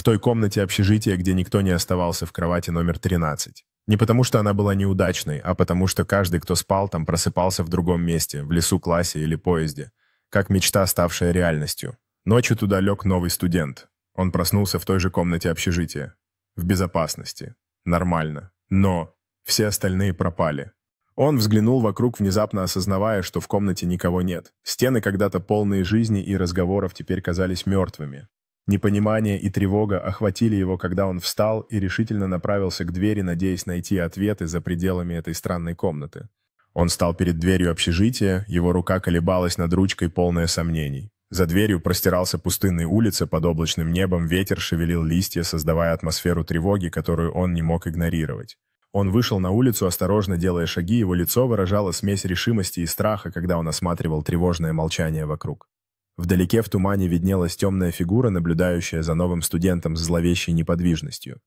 В той комнате общежития, где никто не оставался в кровати номер 13. Не потому, что она была неудачной, а потому, что каждый, кто спал там, просыпался в другом месте, в лесу, классе или поезде. Как мечта, ставшая реальностью. Ночью туда лег новый студент. Он проснулся в той же комнате общежития. В безопасности. Нормально. Но все остальные пропали. Он взглянул вокруг, внезапно осознавая, что в комнате никого нет. Стены, когда-то полные жизни и разговоров, теперь казались мертвыми. Непонимание и тревога охватили его, когда он встал и решительно направился к двери, надеясь найти ответы за пределами этой странной комнаты. Он стал перед дверью общежития, его рука колебалась над ручкой, полная сомнений. За дверью простирался пустынная улица, под облачным небом ветер шевелил листья, создавая атмосферу тревоги, которую он не мог игнорировать. Он вышел на улицу, осторожно делая шаги, его лицо выражало смесь решимости и страха, когда он осматривал тревожное молчание вокруг. Вдалеке в тумане виднелась темная фигура, наблюдающая за новым студентом с зловещей неподвижностью.